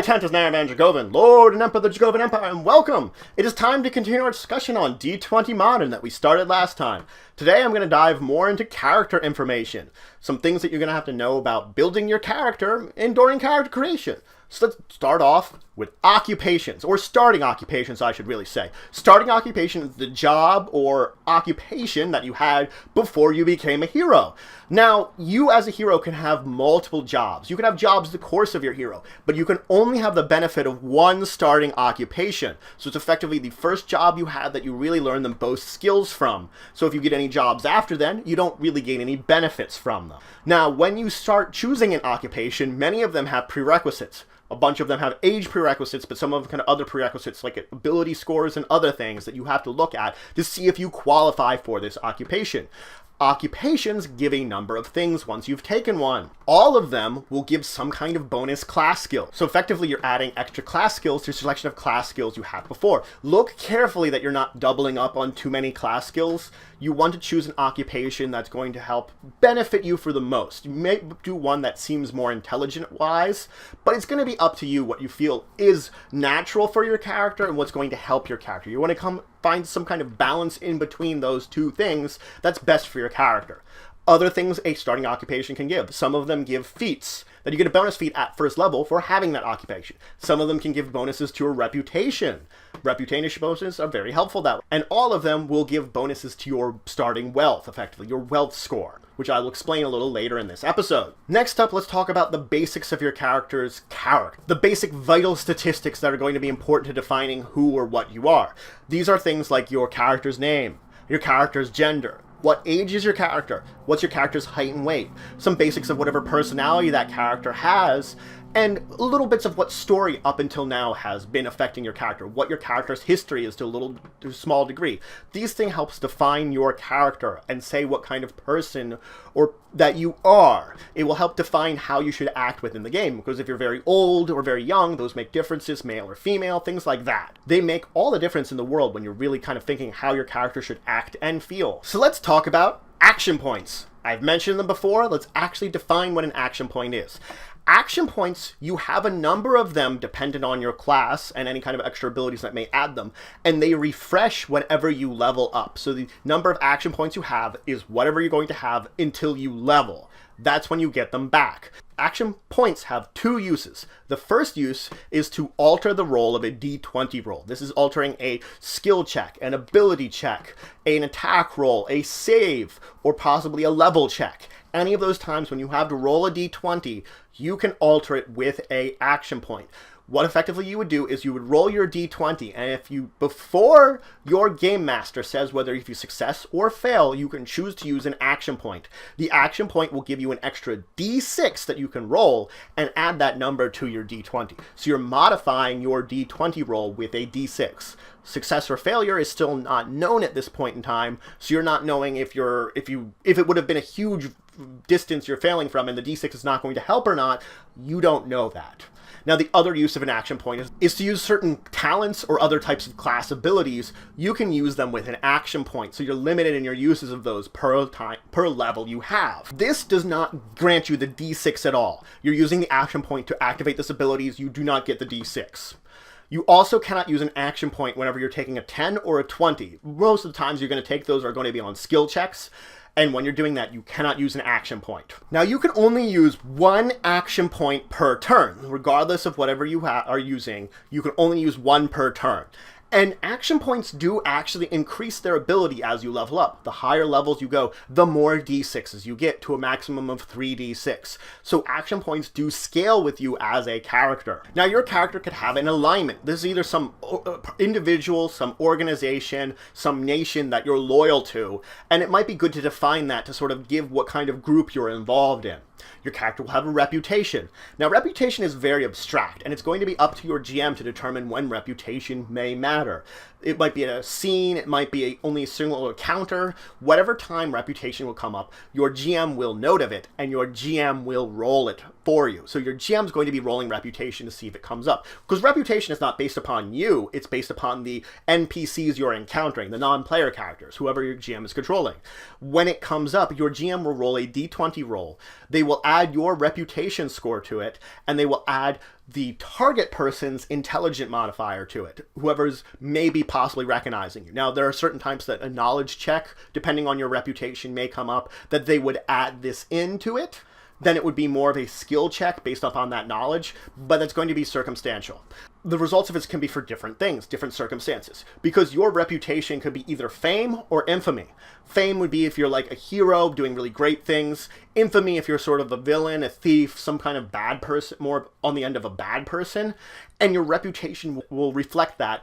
tent is Naravan Dracovin, Lord and Emperor of the Dracovin Empire, and welcome! It is time to continue our discussion on D20 Modern that we started last time. Today I'm going to dive more into character information, some things that you're going to have to know about building your character and during character creation. So let's start off with occupations, or starting occupations, I should really say. Starting occupation is the job or occupation that you had before you became a hero. Now, you as a hero can have multiple jobs. You can have jobs the course of your hero, but you can only have the benefit of one starting occupation. So it's effectively the first job you had that you really learn the most skills from. So if you get any jobs after then, you don't really gain any benefits from them. Now, when you start choosing an occupation, many of them have prerequisites. A bunch of them have age prerequisites, but some of them kind of other prerequisites like ability scores and other things that you have to look at to see if you qualify for this occupation. Occupations give a number of things once you've taken one. All of them will give some kind of bonus class skill. So effectively you're adding extra class skills to your selection of class skills you had before. Look carefully that you're not doubling up on too many class skills. You want to choose an occupation that's going to help benefit you for the most. You may do one that seems more intelligent-wise, but it's going to be up to you what you feel is natural for your character and what's going to help your character. You want to find some kind of balance in between those two things that's best for your character. Other things a starting occupation can give. Some of them give feats, that you get a bonus feat at first level for having that occupation. Some of them can give bonuses to your reputation. Reputation bonuses are very helpful that way. And all of them will give bonuses to your starting wealth, effectively, your wealth score, which I will explain a little later in this episode. Next up, let's talk about the basics of your character's character. The basic vital statistics that are going to be important to defining who or what you are. These are things like your character's name, your character's gender, what age is your character, what's your character's height and weight, some basics of whatever personality that character has, and little bits of what story up until now has been affecting your character, what your character's history is to a small degree. These things helps define your character and say what kind of person or that you are. It will help define how you should act within the game, because if you're very old or very young, those make differences, male or female, things like that. They make all the difference in the world when you're really kind of thinking how your character should act and feel. So let's talk about action points. I've mentioned them before. Let's actually define what an action point is. Action points, you have a number of them dependent on your class and any kind of extra abilities that may add them, and they refresh whenever you level up. So the number of action points you have is whatever you're going to have until you level. That's when you get them back. Action points have two uses. The first use is to alter the roll of a D20 roll. This is altering a skill check, an ability check, an attack roll, a save, or possibly a level check. Any of those times when you have to roll a D20, you can alter it with a action point. What effectively you would do is you would roll your D20, and if you, before your game master says whether if you success or fail, you can choose to use an action point. The action point will give you an extra D6 that you can roll and add that number to your D20. So you're modifying your D20 roll with a D6. Success or failure is still not known at this point in time, so you're not knowing if it would have been a huge distance you're failing from and the D6 is not going to help or not. You don't know that. Now, the other use of an action point is to use certain talents or other types of class abilities. You can use them with an action point, so you're limited in your uses of those per level you have. This does not grant you the D6 at all. You're using the action point to activate this abilities. You do not get the D6. You also cannot use an action point whenever you're taking a 10 or a 20. Most of the times you're going to take those are going to be on skill checks. And when you're doing that, you cannot use an action point. Now, you can only use one action point per turn. Regardless of whatever you are using, you can only use one per turn. And action points do actually increase their ability as you level up. The higher levels you go, the more D6s you get, to a maximum of 3d6. So action points do scale with you as a character. Now, your character could have an alignment. This is either some individual, some organization, some nation that you're loyal to, and it might be good to define that to sort of give what kind of group you're involved in. Your character will have a reputation. Now, reputation is very abstract, and it's going to be up to your GM to determine when reputation may matter. It might be a scene, it might be only a single encounter. Whatever time reputation will come up, your GM will note of it, and your GM will roll it for you. So your GM is going to be rolling reputation to see if it comes up. Because reputation is not based upon you, it's based upon the NPCs you're encountering, the non-player characters, whoever your GM is controlling. When it comes up, your GM will roll a D20 roll. They will add your reputation score to it, and they will add the target person's intelligent modifier to it, whoever's maybe possibly recognizing you. Now, there are certain times that a knowledge check, depending on your reputation, may come up that they would add this into it. Then it would be more of a skill check based upon that knowledge, but it's going to be circumstantial. The results of it can be for different things, different circumstances, because your reputation could be either fame or infamy. Fame would be if you're like a hero doing really great things. Infamy if you're sort of a villain, a thief, some kind of bad person, more on the end of a bad person, and your reputation will reflect that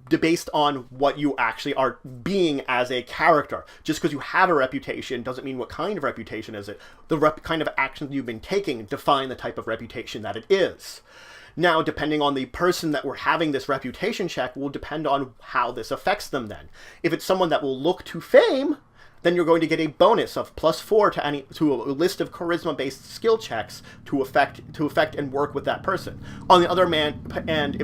based on what you actually are being as a character. Just because you have a reputation doesn't mean what kind of reputation is it. The kind of actions you've been taking define the type of reputation that it is. Now, depending on the person that we're having this reputation check will depend on how this affects them then. If it's someone that will look to fame, then you're going to get a bonus of +4 to a list of charisma-based skill checks to affect and work with that person. On the other hand,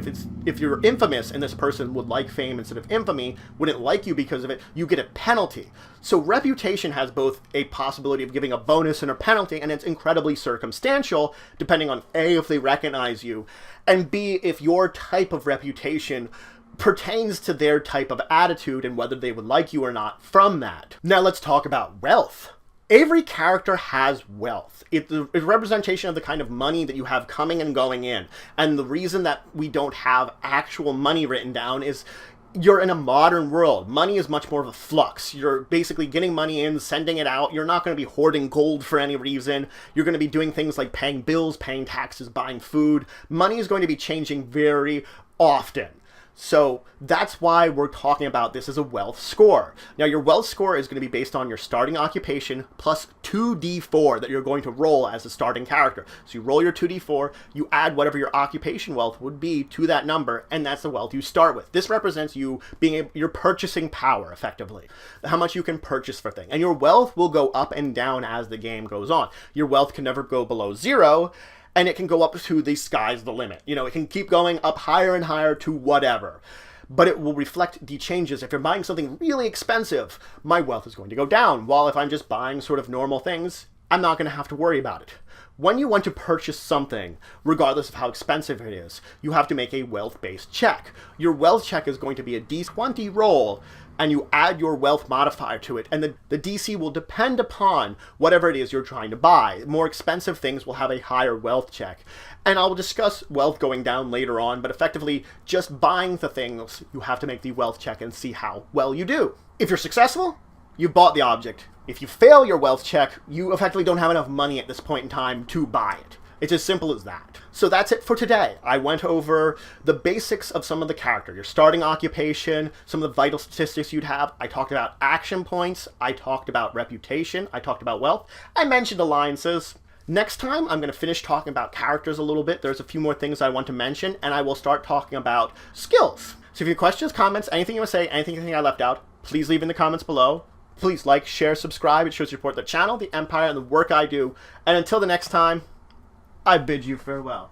if you're infamous and this person would like fame instead of infamy, wouldn't like you because of it, you get a penalty. So reputation has both a possibility of giving a bonus and a penalty, and it's incredibly circumstantial, depending on A, if they recognize you, and B, if your type of reputation pertains to their type of attitude and whether they would like you or not from that. Now let's talk about wealth. Every character has wealth. It's a representation of the kind of money that you have coming and going in. And the reason that we don't have actual money written down is you're in a modern world. Money is much more of a flux. You're basically getting money in, sending it out. You're not going to be hoarding gold for any reason. You're going to be doing things like paying bills, paying taxes, buying food. Money is going to be changing very often. So that's why we're talking about this as a wealth score. Now, your wealth score is going to be based on your starting occupation plus 2d4 that you're going to roll as a starting character. So you roll your 2d4, you add whatever your occupation wealth would be to that number, and that's the wealth you start with. This represents you being your purchasing power, effectively. How much you can purchase for things. And your wealth will go up and down as the game goes on. Your wealth can never go below 0, and it can go up to the sky's the limit. You know, it can keep going up higher and higher to whatever. But it will reflect the changes. If you're buying something really expensive, my wealth is going to go down. While if I'm just buying sort of normal things, I'm not going to have to worry about it. When you want to purchase something, regardless of how expensive it is, you have to make a wealth-based check. Your wealth check is going to be a D20 roll, and you add your wealth modifier to it, and the DC will depend upon whatever it is you're trying to buy. More expensive things will have a higher wealth check. And I'll discuss wealth going down later on, but effectively, just buying the things, you have to make the wealth check and see how well you do. If you're successful, you bought the object. If you fail your wealth check, you effectively don't have enough money at this point in time to buy it. It's as simple as that. So that's it for today. I went over the basics of some of the character, your starting occupation, some of the vital statistics you'd have. I talked about action points. I talked about reputation. I talked about wealth. I mentioned alliances. Next time, I'm going to finish talking about characters a little bit. There's a few more things I want to mention, and I will start talking about skills. So if you have questions, comments, anything you want to say, anything I left out, please leave in the comments below. Please like, share, subscribe. It shows you support the channel, the Empire, and the work I do. And until the next time, I bid you farewell.